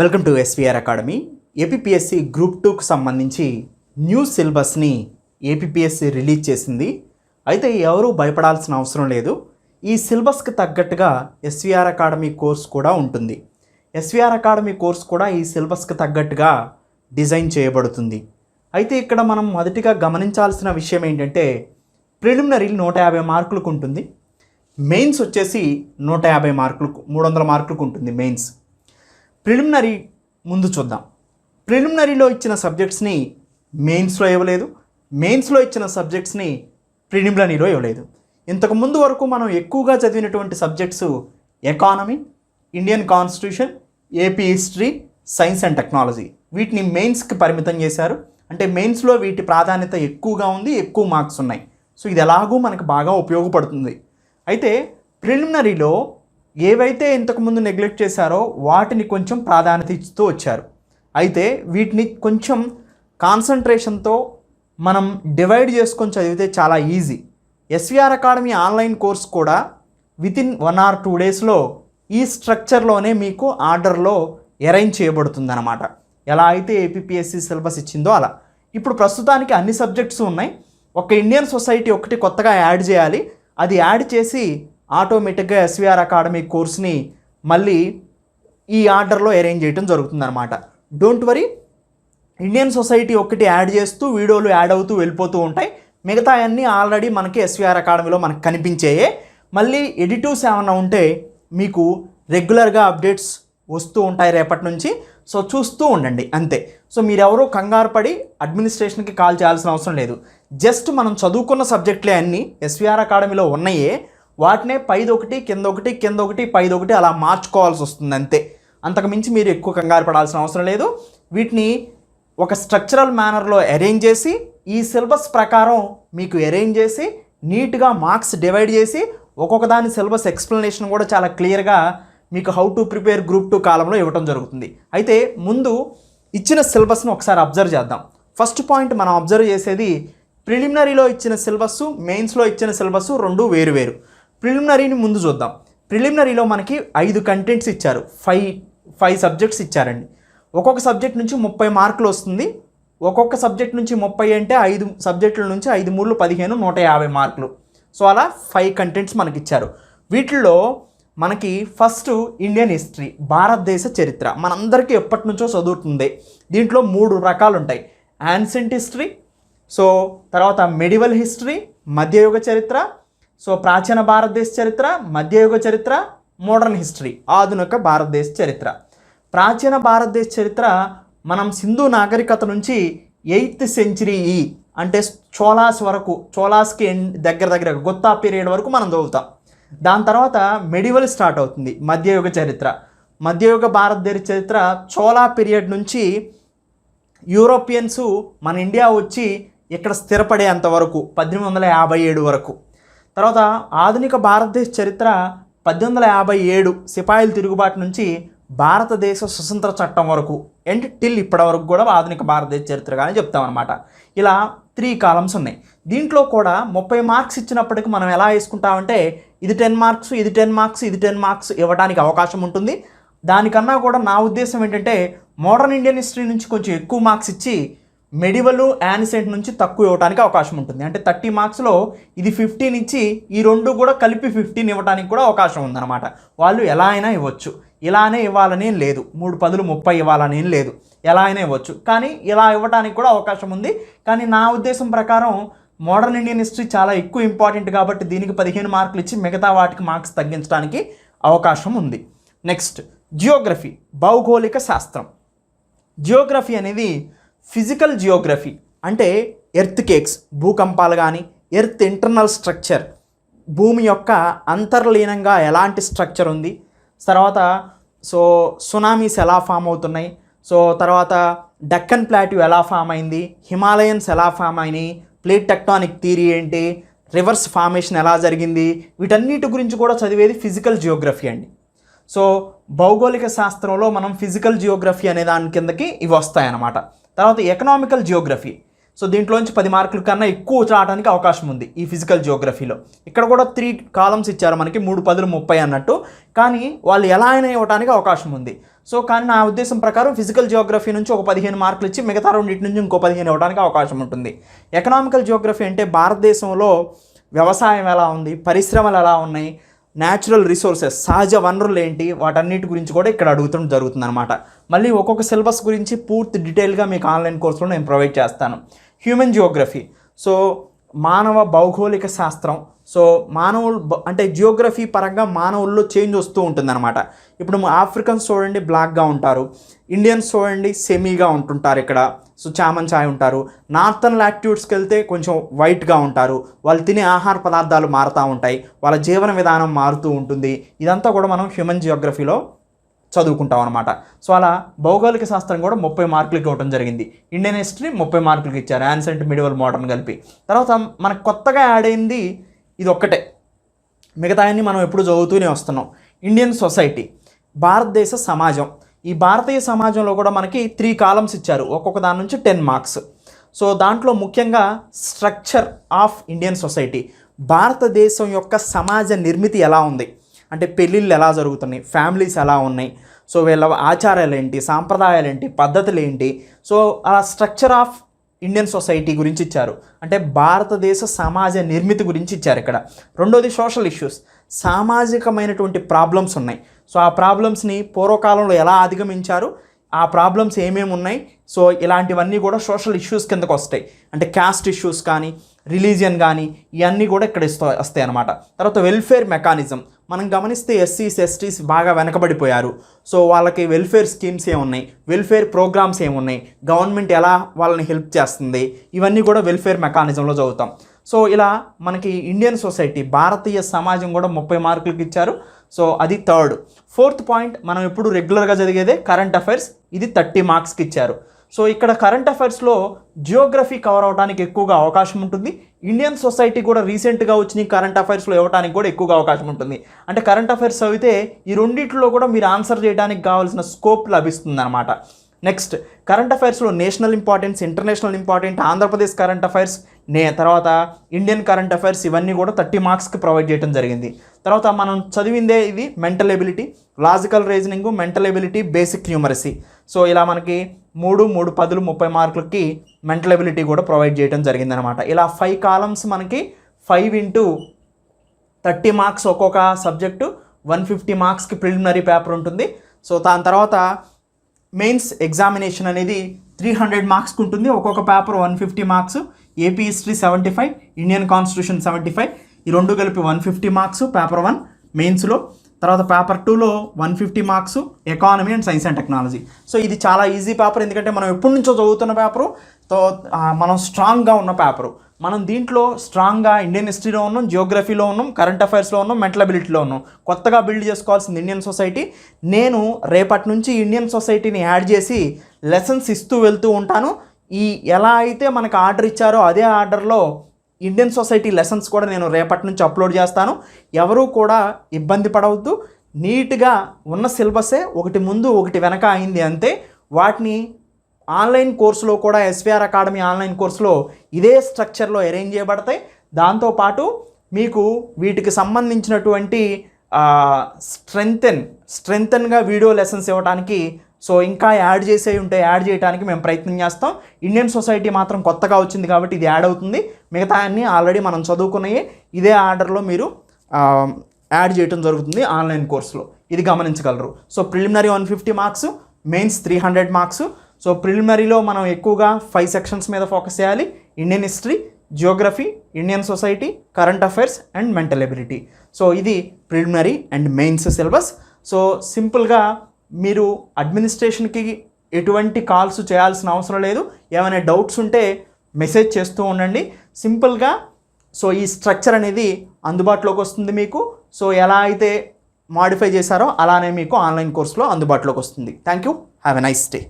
Welcome to SVR academy. APPSC group 2కు సంబంధించి new సిలబస్ని ఏపీపీఎస్సీ రిలీజ్ చేసింది. అయితే ఎవరూ భయపడాల్సిన అవసరం లేదు. ఈ సిలబస్కి తగ్గట్టుగా ఎస్విఆర్ అకాడమీ కోర్స్ కూడా ఉంటుంది. ఎస్విఆర్ అకాడమీ కోర్స్ కూడా ఈ సిలబస్కి తగ్గట్టుగా డిజైన్ చేయబడుతుంది. అయితే ఇక్కడ మనం మొదటిగా గమనించాల్సిన విషయం ఏంటంటే ప్రిలిమినరీ 150 మార్కులకు ఉంటుంది. మెయిన్స్ వచ్చేసి 150 మార్కులకు 300 మార్కులకు ఉంటుంది మెయిన్స్. ప్రిలిమినరీ ముందు చూద్దాం. ప్రిలిమినరీలో ఇచ్చిన సబ్జెక్ట్స్ని మెయిన్స్లో ఇవ్వలేదు, మెయిన్స్లో ఇచ్చిన సబ్జెక్ట్స్ని ప్రిలిమినరీలో ఇవ్వలేదు. ఇంతకుముందు వరకు మనం ఎక్కువగా చదివినటువంటి subjects economy, Indian constitution, AP history, science and technology, వీటిని మెయిన్స్కి పరిమితం చేశారు. అంటే మెయిన్స్లో వీటి ప్రాధాన్యత ఎక్కువగా ఉంది, ఎక్కువ మార్క్స్ ఉన్నాయి. సో ఇది ఎలాగూ మనకు బాగా ఉపయోగపడుతుంది. అయితే ప్రిలిమినరీలో ఏవైతే ఇంతకుముందు నెగ్లెక్ట్ చేశారో వాటిని కొంచెం ప్రాధాన్యత ఇస్తూ వచ్చారు. అయితే వీటిని కొంచెం కాన్సన్ట్రేషన్తో మనం డివైడ్ చేసుకొని చదివితే చాలా easy. SVR academy online course కూడా వితిన్ 1 or 2 డేస్లో ఈ స్ట్రక్చర్లోనే మీకు ఆర్డర్లో అరేంజ్ చేయబడుతుందన్నమాట. ఎలా అయితే ఏపీపీఎస్సీ సిలబస్ ఇచ్చిందో అలా. ఇప్పుడు ప్రస్తుతానికి అన్ని సబ్జెక్ట్స్ ఉన్నాయి. ఒక ఇండియన్ సొసైటీ ఒకటి కొత్తగా యాడ్ చేయాలి. అది యాడ్ చేసి ఆటోమేటిక్గా ఎస్విఆర్ అకాడమీ కోర్స్ని మళ్ళీ ఈ ఆర్డర్లో అరేంజ్ చేయడం జరుగుతుందన్నమాట. డోంట్ వరీ, ఇండియన్ సొసైటీ ఒకటి యాడ్ చేస్తూ వీడియోలు యాడ్ అవుతూ వెళ్ళిపోతూ ఉంటాయి. మిగతా అన్నీ ఆల్రెడీ మనకి ఎస్విఆర్ అకాడమీలో మనకు కనిపించాయే. మళ్ళీ ఎడిటివ్స్ ఏమన్నా ఉంటే మీకు రెగ్యులర్గా అప్డేట్స్ వస్తూ ఉంటాయి రేపటి నుంచి. సో చూస్తూ ఉండండి అంతే. సో మీరెవరూ కంగారు పడి అడ్మినిస్ట్రేషన్కి కాల్ చేయాల్సిన అవసరం లేదు. జస్ట్ మనం చదువుకున్న సబ్జెక్టులే అన్నీ ఎస్విఆర్ అకాడమీలో ఉన్నాయే, వాటినే పైదొకటి కిందొకటి కిందొకటి పైదొకటి అలా మార్చుకోవాల్సి వస్తుంది అంతే. అంతకుమించి మీరు ఎక్కువ కంగారు పడాల్సిన అవసరం లేదు. వీటిని ఒక స్ట్రక్చరల్ మేనర్లో అరేంజ్ చేసి ఈ సిలబస్ ప్రకారం మీకు అరేంజ్ చేసి నీట్గా మార్క్స్ డివైడ్ చేసి ఒక్కొక్క దాని సిలబస్ ఎక్స్ప్లెనేషన్ కూడా చాలా క్లియర్గా మీకు హౌ టు ప్రిపేర్ గ్రూప్ 2 కాలంలో ఇవ్వడం జరుగుతుంది. అయితే ముందు ఇచ్చిన సిలబస్ను ఒకసారి అబ్జర్వ్ చేద్దాం. ఫస్ట్ పాయింట్ మనం అబ్జర్వ్ చేసేది ప్రిలిమినరీలో ఇచ్చిన సిలబస్, మెయిన్స్లో ఇచ్చిన సిలబస్ రెండు వేరు. ప్రిలిమినరీని ముందు చూద్దాం. ప్రిలిమినరీలో మనకి 5 కంటెంట్స్ ఇచ్చారు, 5 సబ్జెక్ట్స్ ఇచ్చారండి. ఒక్కొక్క సబ్జెక్ట్ నుంచి 30 మార్కులు వస్తుంది. ఒక్కొక్క సబ్జెక్ట్ నుంచి 30 అంటే 5 సబ్జెక్టుల నుంచి 5 3 15 150 మార్కులు. సో అలా 5 కంటెంట్స్ మనకి ఇచ్చారు. వీటిల్లో మనకి ఫస్ట్ ఇండియన్ హిస్టరీ, భారతదేశ చరిత్ర, మనందరికీ ఎప్పటి నుంచో చదువుతుంది. దీంట్లో 3 రకాలు ఉంటాయి. యాన్సెంట్ హిస్టరీ, సో తర్వాత మెడివల్ హిస్టరీ, మధ్యయుగ చరిత్ర, సో ప్రాచీన భారతదేశ చరిత్ర, మధ్యయుగ చరిత్ర, మోడర్న్ హిస్టరీ, ఆధునిక భారతదేశ చరిత్ర. ప్రాచీన భారతదేశ చరిత్ర మనం సింధు నాగరికత నుంచి 8th century అంటే చోళాస్ వరకు, చోళాస్కి దగ్గర గుత్తా పీరియడ్ వరకు మనం చదువుతాం. దాని తర్వాత మెడివల్ స్టార్ట్ అవుతుంది, మధ్యయుగ చరిత్ర. మధ్యయుగ భారతదేశ చరిత్ర చోళా పీరియడ్ నుంచి యూరోపియన్స్ మన ఇండియా వచ్చి ఇక్కడ స్థిరపడేంత వరకు 1857 వరకు. తర్వాత ఆధునిక భారతదేశ చరిత్ర 1857 సిపాయిల తిరుగుబాటు నుంచి భారతదేశ స్వతంత్ర చట్టం వరకు అండ్ టిల్ ఇప్పటి వరకు కూడా ఆధునిక భారతదేశ చరిత్రగానే చెప్తామన్నమాట. ఇలా 3 కాలమ్స్ ఉన్నాయి. దీంట్లో కూడా 30 మార్క్స్ ఇచ్చినప్పటికీ మనం ఎలా వేసుకుంటామంటే ఇది 10 మార్క్స్, ఇది 10 మార్క్స్, ఇది 10 మార్క్స్ ఇవ్వడానికి అవకాశం ఉంటుంది. దానికన్నా కూడా నా ఉద్దేశం ఏంటంటే మోడర్న్ ఇండియన్ హిస్టరీ నుంచి కొంచెం ఎక్కువ మార్క్స్ ఇచ్చి మెడివల్, యాన్సెంట్ నుంచి తక్కువ ఇవ్వడానికి అవకాశం ఉంటుంది. అంటే 30 మార్క్స్లో ఇది 15 ఇచ్చి ఈ రెండు కూడా కలిపి 15 ఇవ్వడానికి కూడా అవకాశం ఉందన్నమాట. వాళ్ళు ఎలా అయినా ఇవ్వచ్చు, ఇలానే ఇవ్వాలని లేదు, 3 10 30 ఇవ్వాలని లేదు, ఎలా అయినా ఇవ్వచ్చు. కానీ ఇలా ఇవ్వడానికి కూడా అవకాశం ఉంది. కానీ నా ఉద్దేశం ప్రకారం మోడర్న్ ఇండియన్ హిస్టరీ చాలా ఎక్కువ ఇంపార్టెంట్ కాబట్టి దీనికి 15 మార్కులు ఇచ్చి మిగతా వాటికి మార్క్స్ తగ్గించడానికి అవకాశం ఉంది. నెక్స్ట్ జియోగ్రఫీ, భౌగోళిక శాస్త్రం. జియోగ్రఫీ అనేది ఫిజికల్ జియోగ్రఫీ, అంటే ఎర్త్ కేక్స్, భూకంపాలు కానీ, ఎర్త్ ఇంటర్నల్ స్ట్రక్చర్, భూమి యొక్క అంతర్లీనంగా ఎలాంటి స్ట్రక్చర్ ఉంది, తర్వాత సో సునామీస్ ఎలా ఫామ్ అవుతున్నాయి, సో తర్వాత డక్కన్ ప్లాట్యూ ఎలా ఫామ్ అయింది, హిమాలయన్స్ ఎలా ఫామ్ అయినాయి, ప్లేట్ టెక్టానిక్ థియరీ ఏంటి, రివర్స్ ఫార్మేషన్ ఎలా జరిగింది, వీటన్నిటి గురించి కూడా చదివేది ఫిజికల్ జియోగ్రఫీ అండి. సో భౌగోళిక శాస్త్రంలో మనం ఫిజికల్ జియోగ్రఫీ అనే దాని కిందకి ఇవి వస్తాయన్నమాట. తర్వాత ఎకనామికల్ జియోగ్రఫీ, సో దీంట్లోంచి 10 మార్కుల కన్నా ఎక్కువ రావడానికి అవకాశం ఉంది ఈ ఫిజికల్ జియోగ్రఫీలో. ఇక్కడ కూడా 3 కాలమ్స్ ఇచ్చారు మనకి, 3 10 30 అన్నట్టు, కానీ వాళ్ళు ఎలా అయినా ఇవ్వడానికి అవకాశం ఉంది. సో కానీ నా ఉద్దేశం ప్రకారం ఫిజికల్ జియోగ్రఫీ నుంచి ఒక 15 మార్కులు ఇచ్చి మిగతా రెండింటి నుంచి ఇంకో 15 ఇవ్వడానికి అవకాశం ఉంటుంది. ఎకనామికల్ జియోగ్రఫీ అంటే భారతదేశంలో వ్యవసాయం ఎలా ఉంది, పరిశ్రమలు ఎలా ఉన్నాయి, న్యాచురల్ రిసోర్సెస్ సహజ వనరులు ఏంటి, వాటన్నిటి గురించి కూడా ఇక్కడ అడుగుతూ జరుగుతుంది అనమాట. మళ్ళీ ఒక్కొక్క సిలబస్ గురించి పూర్తి డీటెయిల్గా మీకు ఆన్లైన్ కోర్సులో నేను ప్రొవైడ్ చేస్తాను. హ్యూమన్ జియోగ్రఫీ, సో మానవ భౌగోళిక శాస్త్రం. సో మానవులు అంటే జియోగ్రఫీ పరంగా మానవుల్లో చేంజ్ వస్తూ ఉంటుందన్నమాట. ఇప్పుడు ఆఫ్రికన్స్ చూడండి బ్లాక్గా ఉంటారు, ఇండియన్స్ చూడండి సెమీగా ఉంటుంటారు ఇక్కడ, సో చామన్ చాయ్ ఉంటారు. నార్థన్ లాటిట్యూడ్స్కి వెళ్తే కొంచెం వైట్గా ఉంటారు, వాళ్ళు తినే ఆహార పదార్థాలు మారుతూ ఉంటాయి, వాళ్ళ జీవన విధానం మారుతూ ఉంటుంది. ఇదంతా కూడా మనం హ్యూమన్ జియోగ్రఫీలో చదువుకుంటాం అనమాట. సో అలా భౌగోళిక శాస్త్రం కూడా 30 మార్కులకి ఇవ్వడం జరిగింది. ఇండియన్ హిస్టరీ 30 మార్కులకి ఇచ్చారు, యాన్సెంట్ మిడివల్ మోడర్న్ కలిపి. తర్వాత మనకు కొత్తగా యాడ్ అయింది ఇది ఒక్కటే, మిగతా అన్ని మనం ఎప్పుడు చదువుతూనే వస్తున్నాం. ఇండియన్ సొసైటీ, భారతదేశ సమాజం. ఈ భారతీయ సమాజంలో కూడా మనకి 3 కాలమ్స్ ఇచ్చారు, ఒక్కొక్క దాని నుంచి 10 మార్క్స్. సో దాంట్లో ముఖ్యంగా స్ట్రక్చర్ ఆఫ్ ఇండియన్ సొసైటీ, భారతదేశం యొక్క సమాజ నిర్మితి ఎలా ఉంది, అంటే పెళ్ళిళ్ళు ఎలా జరుగుతున్నాయి, ఫ్యామిలీస్ ఎలా ఉన్నాయి, సో వీళ్ళ ఆచారాలు ఏంటి, సాంప్రదాయాలు ఏంటి, పద్ధతులు ఏంటి, సో ఆ స్ట్రక్చర్ ఆఫ్ ఇండియన్ సొసైటీ గురించి ఇచ్చారు. అంటే భారతదేశ సమాజ నిర్మితి గురించి ఇచ్చారు ఇక్కడ. రెండోది సోషల్ ఇష్యూస్, సామాజికమైనటువంటి ప్రాబ్లమ్స్ ఉన్నాయి. సో ఆ ప్రాబ్లమ్స్ని పూర్వకాలంలో ఎలా అధిగమించారు, ఆ ప్రాబ్లమ్స్ ఏమేమి ఉన్నాయి, సో ఇలాంటివన్నీ కూడా సోషల్ ఇష్యూస్ కిందకు వస్తాయి. అంటే క్యాస్ట్ ఇష్యూస్ కానీ, రిలీజియన్ కానీ, ఇవన్నీ కూడా ఇక్కడ వస్తాయి అన్నమాట. తర్వాత వెల్ఫేర్ మెకానిజం, మనం గమనిస్తే ఎస్సీస్ ఎస్టీస్ బాగా వెనకబడిపోయారు. సో వాళ్ళకి వెల్ఫేర్ స్కీమ్స్ ఏమున్నాయి, వెల్ఫేర్ ప్రోగ్రామ్స్ ఏమున్నాయి, గవర్నమెంట్ ఎలా వాళ్ళని హెల్ప్ చేస్తుంది, ఇవన్నీ కూడా వెల్ఫేర్ మెకానిజంలో చదువుతాం. సో ఇలా మనకి ఇండియన్ సొసైటీ, భారతీయ సమాజం కూడా 30 మార్కులకి ఇచ్చారు. సో అది థర్డ్. ఫోర్త్ పాయింట్, మనం ఎప్పుడు రెగ్యులర్గా జరిగేదే కరెంట్ అఫైర్స్, ఇది 30 మార్క్స్కి ఇచ్చారు. సో ఇక్కడ కరెంట్ అఫైర్స్లో జియోగ్రఫీ కవర్ అవడానికి ఎక్కువగా అవకాశం ఉంటుంది. ఇండియన్ సొసైటీ కూడా రీసెంట్గా వచ్చిన కరెంట్ అఫైర్స్లో ఇవ్వడానికి కూడా ఎక్కువగా అవకాశం ఉంటుంది. అంటే కరెంట్ అఫైర్స్ చదివితే ఈ రెండింటిలో కూడా మీరు ఆన్సర్ చేయడానికి కావాల్సిన స్కోప్ లభిస్తుంది అనమాట. నెక్స్ట్ కరెంట్ అఫైర్స్లో national importance, international important, Andhra Pradesh current affairs, తర్వాత ఇండియన్ కరెంట్ అఫైర్స్, ఇవన్నీ కూడా 30 మార్క్స్కి ప్రొవైడ్ చేయడం జరిగింది. తర్వాత మనం చదివిందే ఇది mental ability, logical reasoning, mental ability, basic numeracy. So ఇలా మనకి 3 3 10 30 మార్కులకి మెంటల్ ఎబిలిటీ కూడా ప్రొవైడ్ చేయడం జరిగిందనమాట. ఇలా 5 కాలమ్స్ మనకి 5 into 30 మార్క్స్ ఒక్కొక్క సబ్జెక్టు, 150 మార్క్స్కి ప్రిలిమినరీ పేపర్ ఉంటుంది. సో దాని తర్వాత మెయిన్స్ ఎగ్జామినేషన్ అనేది 300 మార్క్స్కి ఉంటుంది, ఒక్కొక్క paper 150 marks. AP history 75, Indian constitution 75, ఈ రెండు కలిపి 150 మార్క్స్ పేపర్ 1 మెయిన్స్లో. తర్వాత పేపర్ 2లో 150 marks economy and science and technology. So ఇది చాలా ఈజీ పేపర్, ఎందుకంటే మనం ఎప్పటి నుంచో చదువుతున్న పేపరు, మనం స్ట్రాంగ్గా ఉన్న పేపరు. మనం దీంట్లో స్ట్రాంగ్గా ఇండియన్ హిస్టరీలో ఉన్నాం, జియోగ్రఫీలో ఉన్నాం, కరెంట్ అఫైర్స్లో ఉన్నాం, మెంటల్ అబిలిటీలో ఉన్నాం. కొత్తగా బిల్డ్ చేసుకోవాల్సింది ఇండియన్ సొసైటీ. నేను రేపటి నుంచి ఇండియన్ సొసైటీని యాడ్ చేసి లెసన్స్ ఇస్తూ వెళ్తూ ఉంటాను. ఈ ఎలా అయితే మనకు ఆర్డర్ ఇచ్చారో అదే ఆర్డర్లో ఇండియన్ సొసైటీ లెసన్స్ కూడా నేను రేపటి నుంచి అప్లోడ్ చేస్తాను. ఎవరూ కూడా ఇబ్బంది పడవద్దు. నీట్గా ఉన్న సిలబసే ఒకటి ముందు ఒకటి వెనక అయింది అంతే. వాటిని ఆన్లైన్ కోర్సులో కూడా ఎస్విఆర్ అకాడమీ ఆన్లైన్ కోర్సులో ఇదే స్ట్రక్చర్లో అరేంజ్ చేయబడతాయి. దాంతోపాటు మీకు వీటికి సంబంధించినటువంటి స్ట్రెంగ్తన్గా వీడియో లెసన్స్ ఇవ్వడానికి, సో ఇంకా యాడ్ చేసే ఉంటే యాడ్ చేయడానికి మేము ప్రయత్నం చేస్తాం. ఇండియన్ సొసైటీ మాత్రం కొత్తగా వచ్చింది కాబట్టి ఇది యాడ్ అవుతుంది. మిగతా అన్నీ ఆల్రెడీ మనం చదువుకున్నాయి, ఇదే ఆర్డర్లో మీరు యాడ్ చేయడం జరుగుతుంది ఆన్లైన్ కోర్సులో. ఇది గమనించగలరు. So preliminary 150 marks, mains 300 marks. So ప్రిలిమినరీలో మనం ఎక్కువగా 5 సెక్షన్స్ మీద ఫోకస్ చేయాలి: Indian history, geography, Indian society, current affairs and mental ability. So ఇది preliminary and mains syllabus. So సింపుల్గా మీరు అడ్మినిస్ట్రేషన్కి ఎటువంటి కాల్స్ చేయాల్సిన అవసరం లేదు. ఏమైనా డౌట్స్ ఉంటే మెసేజ్ చేస్తూ ఉండండి సింపుల్గా. సో ఈ స్ట్రక్చర్ అనేది అందుబాటులోకి వస్తుంది మీకు. సో ఎలా అయితే మాడిఫై చేశారో అలానే మీకు ఆన్లైన్ కోర్సులో అందుబాటులోకి వస్తుంది. Thank you. Have a nice day.